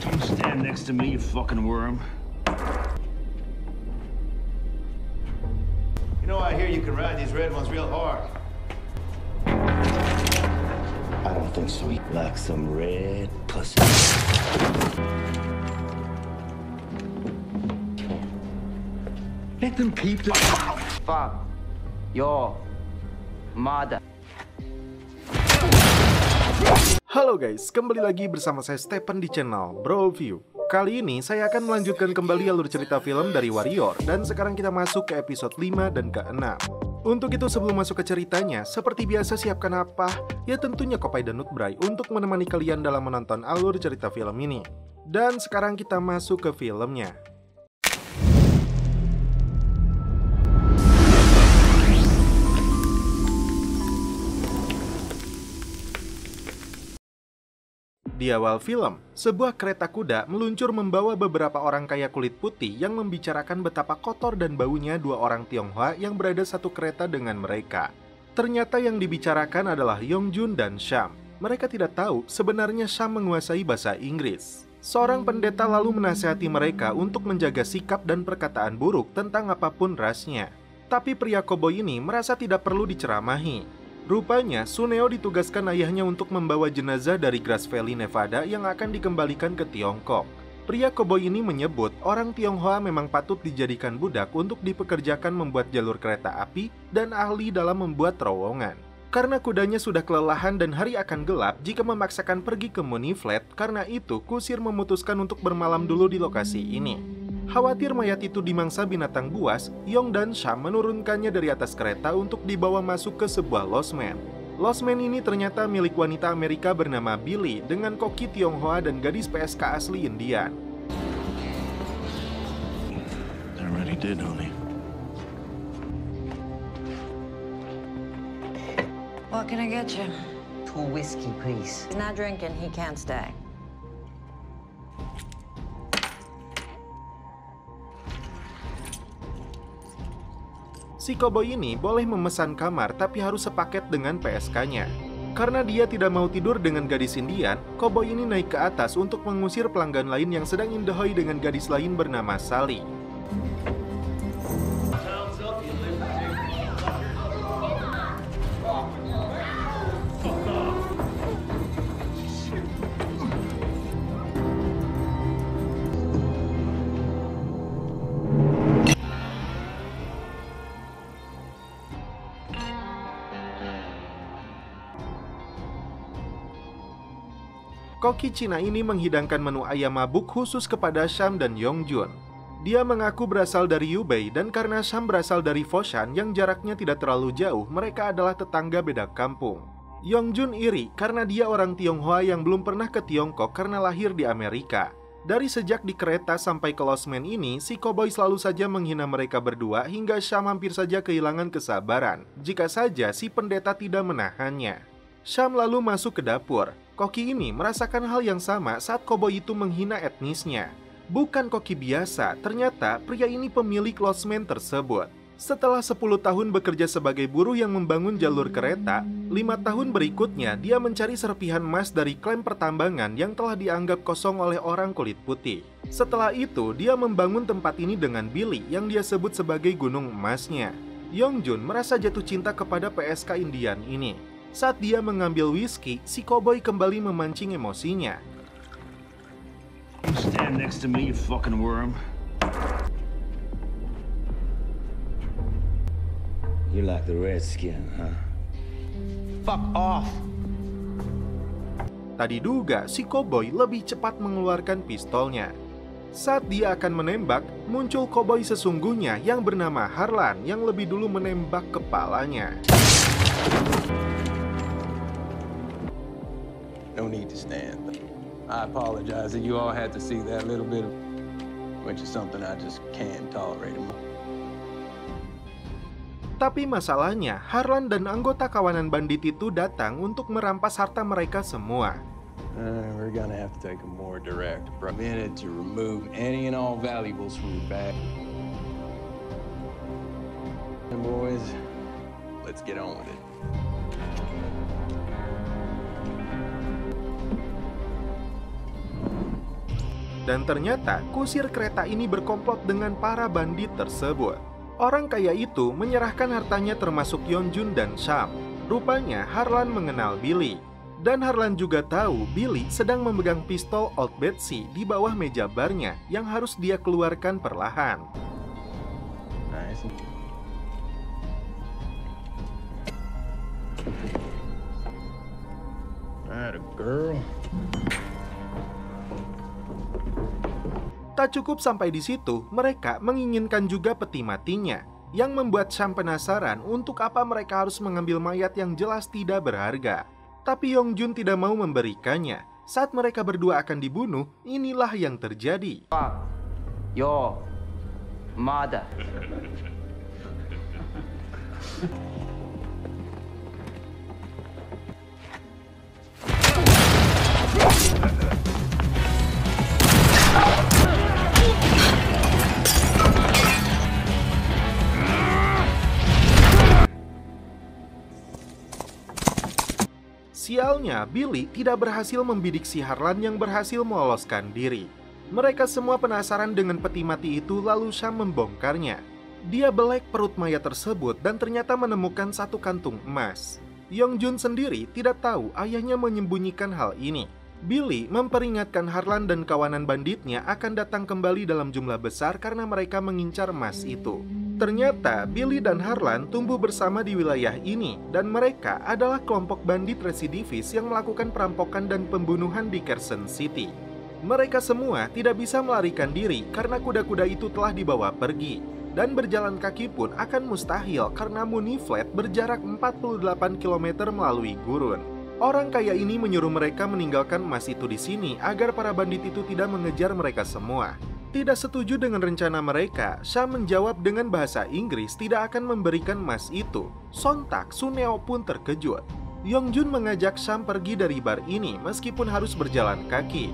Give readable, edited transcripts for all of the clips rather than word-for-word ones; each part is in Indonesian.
Don't stand next to me, you fucking worm. You know, I hear you can ride these red ones real hard. I don't think so. Like some red pussy. Let them keep the... Fuck your mother. Halo guys, kembali lagi bersama saya Stephen di channel Bro View. Kali ini saya akan melanjutkan kembali alur cerita film dari Warrior. Dan sekarang kita masuk ke episode 5 dan ke-6. Untuk itu sebelum masuk ke ceritanya, seperti biasa siapkan apa? Ya tentunya Kopai dan Nutbray untuk menemani kalian dalam menonton alur cerita film ini. Dan sekarang kita masuk ke filmnya. Di awal film, sebuah kereta kuda meluncur membawa beberapa orang kaya kulit putih yang membicarakan betapa kotor dan baunya dua orang Tionghoa yang berada satu kereta dengan mereka. Ternyata yang dibicarakan adalah Yongjun dan Sham. Mereka tidak tahu sebenarnya Sham menguasai bahasa Inggris. Seorang pendeta lalu menasihati mereka untuk menjaga sikap dan perkataan buruk tentang apapun rasnya. Tapi pria koboi ini merasa tidak perlu diceramahi. Rupanya, Suneo ditugaskan ayahnya untuk membawa jenazah dari Grass Valley, Nevada yang akan dikembalikan ke Tiongkok. Pria koboi ini menyebut orang Tionghoa memang patut dijadikan budak untuk dipekerjakan membuat jalur kereta api dan ahli dalam membuat terowongan. Karena kudanya sudah kelelahan dan hari akan gelap jika memaksakan pergi ke Money Flat, karena itu kusir memutuskan untuk bermalam dulu di lokasi ini. Khawatir mayat itu dimangsa binatang buas, Yong dan Sham menurunkannya dari atas kereta untuk dibawa masuk ke sebuah losmen. Losmen ini ternyata milik wanita Amerika bernama Billy dengan koki Tionghoa dan gadis PSK asli Indian. I already did, honey. What can I get you? 2 whiskey, please. He's not drinking, he can't stay. Si koboi ini boleh memesan kamar tapi harus sepaket dengan PSK-nya. Karena dia tidak mau tidur dengan gadis Indian, koboi ini naik ke atas untuk mengusir pelanggan lain yang sedang indahoi dengan gadis lain bernama Sally. Koki Cina ini menghidangkan menu ayam mabuk khusus kepada Sham dan Yongjun. Dia mengaku berasal dari Yubei dan karena Sham berasal dari Foshan yang jaraknya tidak terlalu jauh, mereka adalah tetangga beda kampung. Yongjun iri karena dia orang Tionghoa yang belum pernah ke Tiongkok karena lahir di Amerika. Dari sejak di kereta sampai ke losmen ini, si koboi selalu saja menghina mereka berdua hingga Sham hampir saja kehilangan kesabaran, jika saja si pendeta tidak menahannya. Sham lalu masuk ke dapur. Koki ini merasakan hal yang sama saat koboi itu menghina etnisnya. Bukan koki biasa, ternyata pria ini pemilik losmen tersebut. Setelah 10 tahun bekerja sebagai buruh yang membangun jalur kereta, 5 tahun berikutnya dia mencari serpihan emas dari klaim pertambangan yang telah dianggap kosong oleh orang kulit putih. Setelah itu, dia membangun tempat ini dengan Billy yang dia sebut sebagai gunung emasnya. Yongjun merasa jatuh cinta kepada PSK Indian ini. Saat dia mengambil whisky, si koboi kembali memancing emosinya. Don't stand next to me, you fucking worm. You like the redskin, huh? Fuck off. Tadi duga si koboi lebih cepat mengeluarkan pistolnya. Saat dia akan menembak, muncul koboi sesungguhnya yang bernama Harlan yang lebih dulu menembak kepalanya. No need to stand. I apologize that you all had to see that little bit of, which is something I just can't tolerate anymore. Tapi masalahnya, Harlan dan anggota kawanan bandit itu datang untuk merampas harta mereka semua. We're gonna have to take a more direct approach. Minute to remove any and all valuables from your bag. And boys, let's get on with it. Dan ternyata kusir kereta ini berkomplot dengan para bandit tersebut. Orang kaya itu menyerahkan hartanya termasuk Yongjun dan Sham. Rupanya Harlan mengenal Billy. Dan Harlan juga tahu Billy sedang memegang pistol Old Betsy di bawah meja barnya yang harus dia keluarkan perlahan. Nice. That a girl. Tak cukup sampai di situ, mereka menginginkan juga peti matinya, yang membuat Sham penasaran untuk apa mereka harus mengambil mayat yang jelas tidak berharga. Tapi Yongjun tidak mau memberikannya. Saat mereka berdua akan dibunuh, inilah yang terjadi. Fuck your mother. Sialnya, Billy tidak berhasil membidik si Harlan yang berhasil meloloskan diri. Mereka semua penasaran dengan peti mati itu, lalu Sham membongkarnya. Dia belek perut mayat tersebut dan ternyata menemukan satu kantung emas. Yongjun sendiri tidak tahu ayahnya menyembunyikan hal ini. Billy memperingatkan Harlan dan kawanan banditnya akan datang kembali dalam jumlah besar karena mereka mengincar emas itu. Ternyata Billy dan Harlan tumbuh bersama di wilayah ini dan mereka adalah kelompok bandit residivis yang melakukan perampokan dan pembunuhan di Kherson City. Mereka semua tidak bisa melarikan diri karena kuda-kuda itu telah dibawa pergi. Dan berjalan kaki pun akan mustahil karena Muniflat berjarak 48 km melalui gurun. Orang kaya ini menyuruh mereka meninggalkan emas itu di sini agar para bandit itu tidak mengejar mereka semua. Tidak setuju dengan rencana mereka, Sham menjawab dengan bahasa Inggris tidak akan memberikan emas itu. Sontak, Suneo pun terkejut. Yongjun mengajak Sham pergi dari bar ini meskipun harus berjalan kaki.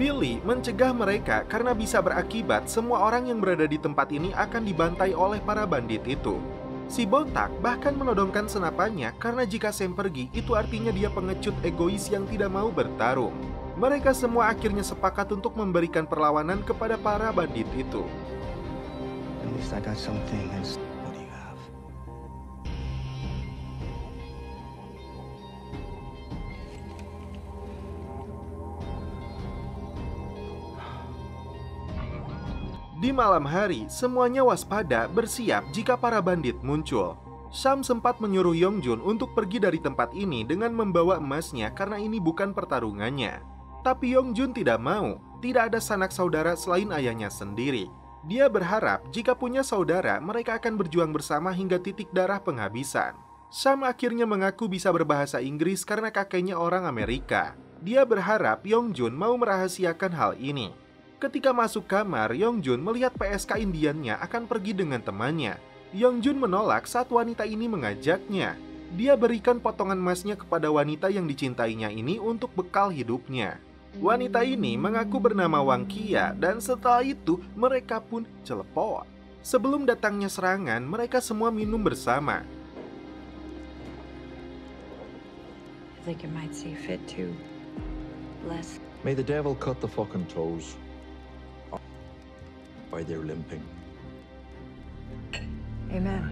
Billy mencegah mereka karena bisa berakibat semua orang yang berada di tempat ini akan dibantai oleh para bandit itu. Si botak bahkan menodongkan senapannya karena jika Sam pergi itu artinya dia pengecut egois yang tidak mau bertarung. Mereka semua akhirnya sepakat untuk memberikan perlawanan kepada para bandit itu. At least I got something. What do you have? Di malam hari, semuanya waspada bersiap jika para bandit muncul. Sham sempat menyuruh Yongjun untuk pergi dari tempat ini dengan membawa emasnya karena ini bukan pertarungannya. Tapi Yongjun tidak mau, tidak ada sanak saudara selain ayahnya sendiri. Dia berharap jika punya saudara, mereka akan berjuang bersama hingga titik darah penghabisan. Sham akhirnya mengaku bisa berbahasa Inggris karena kakeknya orang Amerika. Dia berharap Yongjun mau merahasiakan hal ini. Ketika masuk kamar, Yongjun melihat PSK Indiannya akan pergi dengan temannya. Yongjun menolak saat wanita ini mengajaknya. Dia berikan potongan emasnya kepada wanita yang dicintainya ini untuk bekal hidupnya. Wanita ini mengaku bernama Wang Kia dan setelah itu mereka pun celepot. Sebelum datangnya serangan, mereka semua minum bersama. I think it might see fit to bless. May the devil cut the fucking toes. Why they're limping. Amen.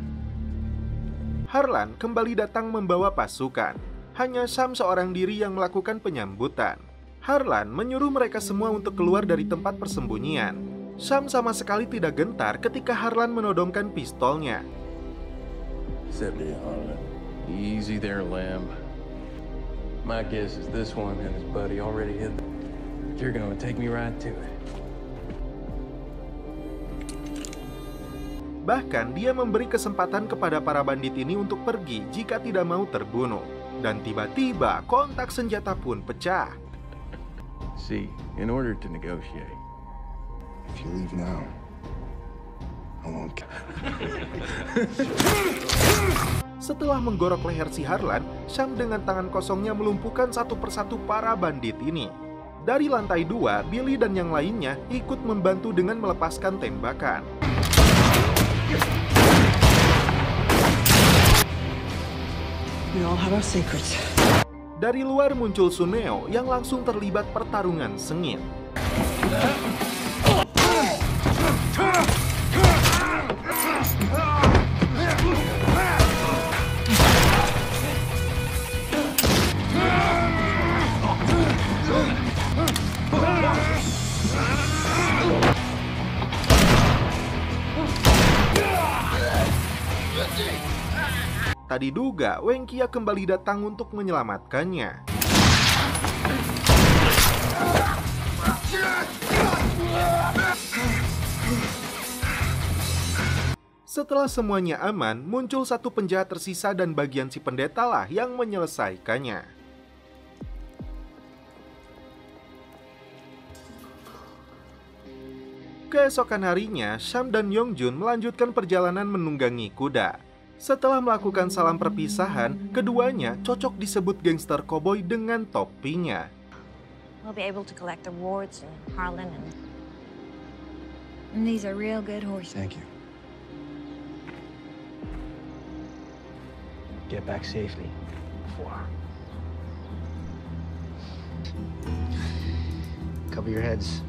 Harlan kembali datang membawa pasukan. Hanya Sham seorang diri yang melakukan penyambutan. Harlan menyuruh mereka semua untuk keluar dari tempat persembunyian. Sham sama sekali tidak gentar ketika Harlan menodongkan pistolnya. Steady, Harlan. Easy there, lamb. My guess is this one and his buddy already hit. You're gonna take me right to it. Bahkan dia memberi kesempatan kepada para bandit ini untuk pergi jika tidak mau terbunuh. Dan tiba-tiba kontak senjata pun pecah. See, in order to negotiate. If you leave now, I won't. Setelah menggorok leher si Harlan, Sham dengan tangan kosongnya melumpuhkan satu persatu para bandit ini. Dari lantai 2, Billy dan yang lainnya ikut membantu dengan melepaskan tembakan. We all have our secrets. Dari luar muncul Suneo yang langsung terlibat pertarungan sengit. Tak diduga, Wang Qia kembali datang untuk menyelamatkannya. Setelah semuanya aman, muncul satu penjahat tersisa dan bagian si pendeta lah yang menyelesaikannya. Keesokan harinya, Sham dan Yongjun melanjutkan perjalanan menunggangi kuda. Setelah melakukan salam perpisahan, keduanya cocok disebut gangster koboi dengan topinya. We'll be able to collect the rewards in Harlan and these are real good horses. Thank you. Get back safely. Cover your heads.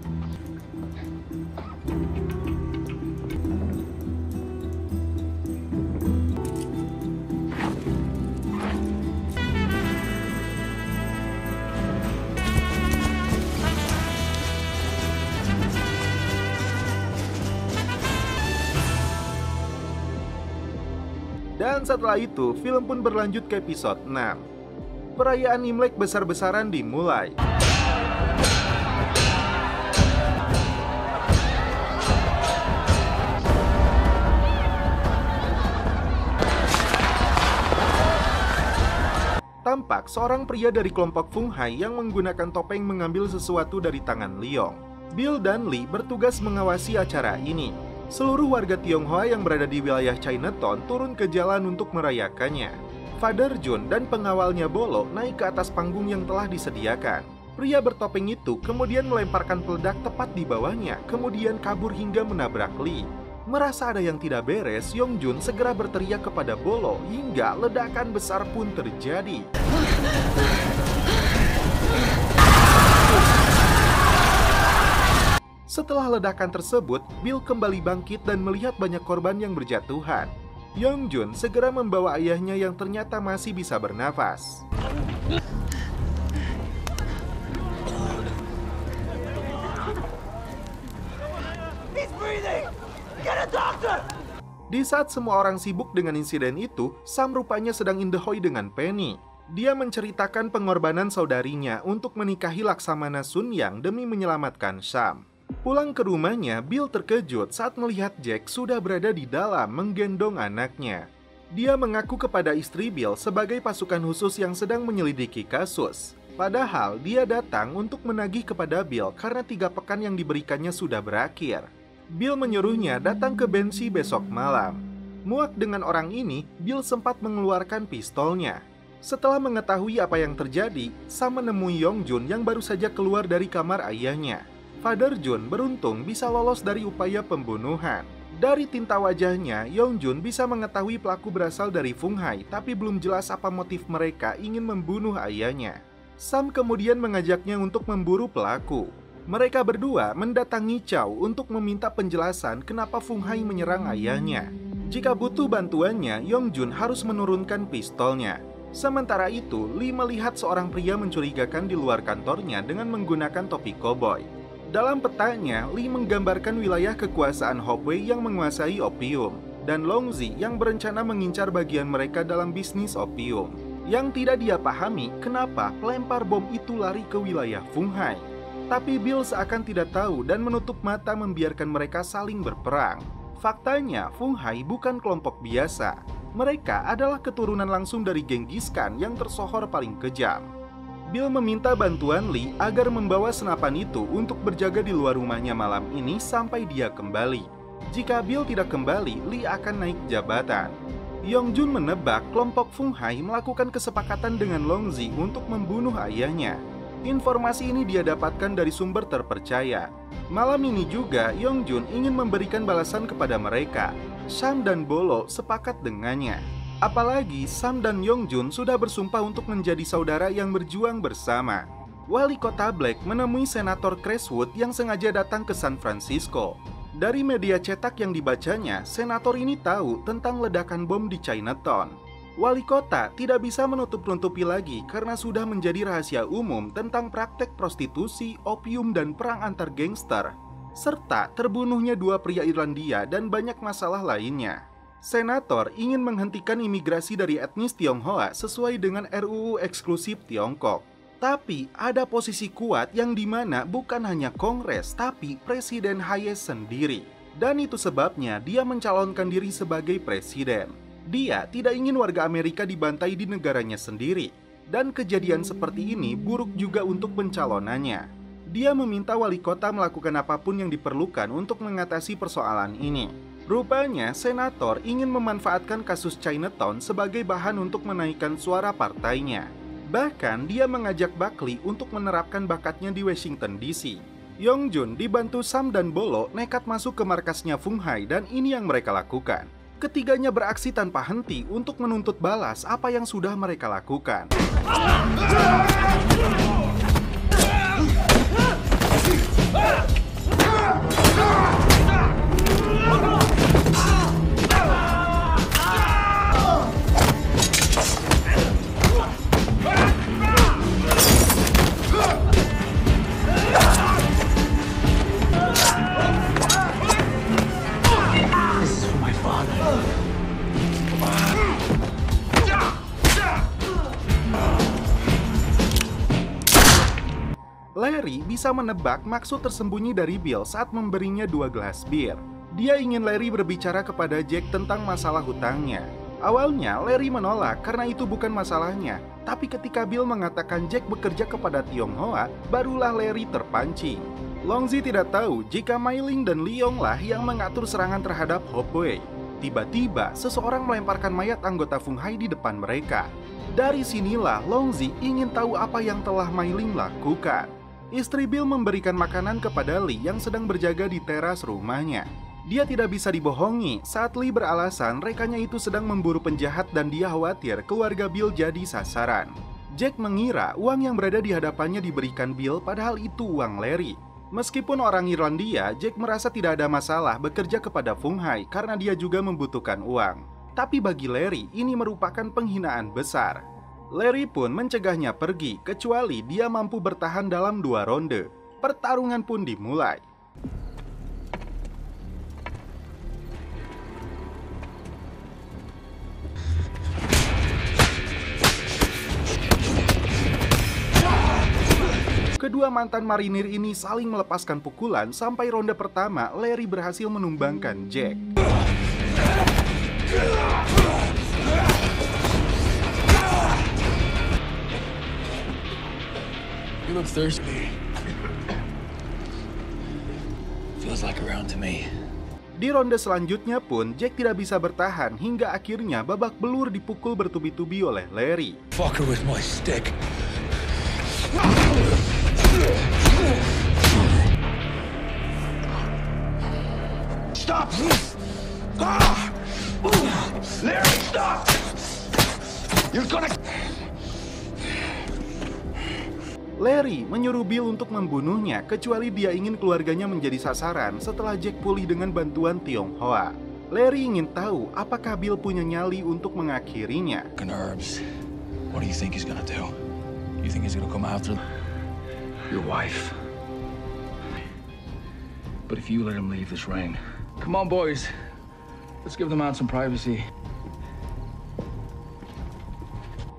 Dan setelah itu, film pun berlanjut ke episode 6. Perayaan Imlek besar-besaran dimulai. Tampak seorang pria dari kelompok Fung Hai yang menggunakan topeng mengambil sesuatu dari tangan Leong. Bill dan Lee bertugas mengawasi acara ini. Seluruh warga Tionghoa yang berada di wilayah Chinatown turun ke jalan untuk merayakannya. Father Jun dan pengawalnya Bolo naik ke atas panggung yang telah disediakan. Pria bertopeng itu kemudian melemparkan peledak tepat di bawahnya, kemudian kabur hingga menabrak Lee. Merasa ada yang tidak beres, Yongjun segera berteriak kepada Bolo hingga ledakan besar pun terjadi. Setelah ledakan tersebut, Bill kembali bangkit dan melihat banyak korban yang berjatuhan. Yongjun segera membawa ayahnya yang ternyata masih bisa bernafas. Di saat semua orang sibuk dengan insiden itu, Sam rupanya sedang in the hoy dengan Penny. Dia menceritakan pengorbanan saudarinya untuk menikahi Laksamana Sun Yang demi menyelamatkan Sam. Pulang ke rumahnya, Bill terkejut saat melihat Jack sudah berada di dalam menggendong anaknya. Dia mengaku kepada istri Bill sebagai pasukan khusus yang sedang menyelidiki kasus. Padahal dia datang untuk menagih kepada Bill karena 3 pekan yang diberikannya sudah berakhir. Bill menyuruhnya datang ke Bensi besok malam. Muak dengan orang ini, Bill sempat mengeluarkan pistolnya. Setelah mengetahui apa yang terjadi, Sam menemui Yongjun yang baru saja keluar dari kamar ayahnya. Father Jun beruntung bisa lolos dari upaya pembunuhan. Dari tinta wajahnya, Yongjun bisa mengetahui pelaku berasal dari Fung Hai, tapi belum jelas apa motif mereka ingin membunuh ayahnya. Sam kemudian mengajaknya untuk memburu pelaku. Mereka berdua mendatangi Chow untuk meminta penjelasan kenapa Fung Hai menyerang ayahnya. Jika butuh bantuannya, Yongjun harus menurunkan pistolnya. Sementara itu, Lee melihat seorang pria mencurigakan di luar kantornya dengan menggunakan topi koboi. Dalam petanya, Lee menggambarkan wilayah kekuasaan Hopwei yang menguasai opium, dan Longzi yang berencana mengincar bagian mereka dalam bisnis opium. Yang tidak dia pahami, kenapa pelempar bom itu lari ke wilayah Fung Hai. Tapi Bill seakan tidak tahu dan menutup mata membiarkan mereka saling berperang. Faktanya, Fung Hai bukan kelompok biasa. Mereka adalah keturunan langsung dari Genghis Khan yang tersohor paling kejam. Bill meminta bantuan Lee agar membawa senapan itu untuk berjaga di luar rumahnya malam ini sampai dia kembali. Jika Bill tidak kembali, Lee akan naik jabatan. Yongjun menebak kelompok Fung Hai melakukan kesepakatan dengan Longzi untuk membunuh ayahnya. Informasi ini dia dapatkan dari sumber terpercaya. Malam ini juga, Yongjun ingin memberikan balasan kepada mereka. Sam dan Bolo sepakat dengannya. Apalagi Sam dan Yongjun sudah bersumpah untuk menjadi saudara yang berjuang bersama. Wali kota Black menemui Senator Crestwood yang sengaja datang ke San Francisco. Dari media cetak yang dibacanya, senator ini tahu tentang ledakan bom di Chinatown. Wali kota tidak bisa menutup-nutupi lagi karena sudah menjadi rahasia umum tentang praktek prostitusi, opium, dan perang antar gangster, serta terbunuhnya 2 pria Irlandia dan banyak masalah lainnya. Senator ingin menghentikan imigrasi dari etnis Tionghoa sesuai dengan RUU eksklusif Tiongkok. Tapi ada posisi kuat yang dimana bukan hanya Kongres, tapi Presiden Hayes sendiri. Dan itu sebabnya dia mencalonkan diri sebagai presiden. Dia tidak ingin warga Amerika dibantai di negaranya sendiri. Dan kejadian seperti ini buruk juga untuk pencalonannya. Dia meminta wali kota melakukan apapun yang diperlukan untuk mengatasi persoalan ini. Rupanya, senator ingin memanfaatkan kasus Chinatown sebagai bahan untuk menaikkan suara partainya. Bahkan, dia mengajak Buckley untuk menerapkan bakatnya di Washington DC. Yongjun dibantu Sam dan Bolo nekat masuk ke markasnya Fung Hai dan ini yang mereka lakukan. Ketiganya beraksi tanpa henti untuk menuntut balas apa yang sudah mereka lakukan. Larry bisa menebak maksud tersembunyi dari Bill saat memberinya 2 gelas bir. Dia ingin Larry berbicara kepada Jack tentang masalah hutangnya. Awalnya Larry menolak karena itu bukan masalahnya. Tapi ketika Bill mengatakan Jack bekerja kepada Tionghoa, barulah Larry terpancing. Longzi tidak tahu jika Mei Ling dan Leong lah yang mengatur serangan terhadap Hopway. Tiba-tiba seseorang melemparkan mayat anggota Fung Hai di depan mereka. Dari sinilah Longzi ingin tahu apa yang telah Mei Ling lakukan. Istri Bill memberikan makanan kepada Lee yang sedang berjaga di teras rumahnya. Dia tidak bisa dibohongi saat Lee beralasan rekannya itu sedang memburu penjahat dan dia khawatir keluarga Bill jadi sasaran. Jack mengira uang yang berada di hadapannya diberikan Bill padahal itu uang Larry. Meskipun orang Irlandia, Jack merasa tidak ada masalah bekerja kepada Fung Hai karena dia juga membutuhkan uang. Tapi bagi Larry, ini merupakan penghinaan besar. Larry pun mencegahnya pergi, kecuali dia mampu bertahan dalam 2 ronde. Pertarungan pun dimulai. Kedua mantan marinir ini saling melepaskan pukulan sampai ronde pertama Larry berhasil menumbangkan Jack. You look thirsty. Feels like a round to me. Di ronde selanjutnya pun Jack tidak bisa bertahan hingga akhirnya babak belur dipukul bertubi-tubi oleh Larry. Fucker with my stick. Stop! Larry, stop! You're gonna... Larry menyuruh Bill untuk membunuhnya, kecuali dia ingin keluarganya menjadi sasaran setelah Jack pulih dengan bantuan Tionghoa. Larry ingin tahu apakah Bill punya nyali untuk mengakhirinya. Herbs. What do you think he's gonna do? You think he's gonna come after your wife? But if you let him leave this ring... Come on, boys. Let's give the man some privacy.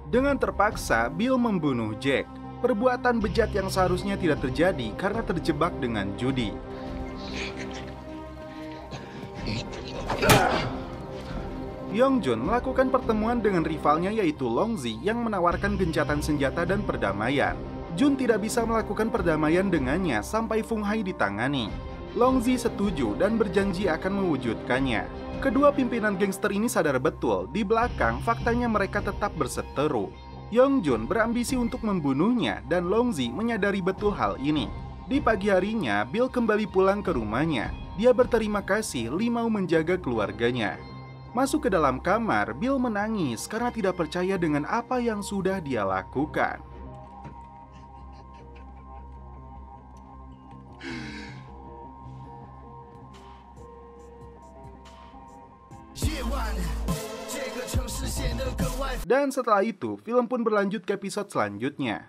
Dengan terpaksa, Bill membunuh Jack. Perbuatan bejat yang seharusnya tidak terjadi karena terjebak dengan judi. Yongjun melakukan pertemuan dengan rivalnya yaitu Longzi yang menawarkan gencatan senjata dan perdamaian. Jun tidak bisa melakukan perdamaian dengannya sampai Fung Hai ditangani. Longzi setuju dan berjanji akan mewujudkannya. Kedua pimpinan gangster ini sadar betul di belakang faktanya mereka tetap berseteru. Yongjun berambisi untuk membunuhnya dan Longzi menyadari betul hal ini. Di pagi harinya, Bill kembali pulang ke rumahnya. Dia berterima kasih Lee mau menjaga keluarganya. Masuk ke dalam kamar, Bill menangis karena tidak percaya dengan apa yang sudah dia lakukan. Dan setelah itu, film pun berlanjut ke episode selanjutnya.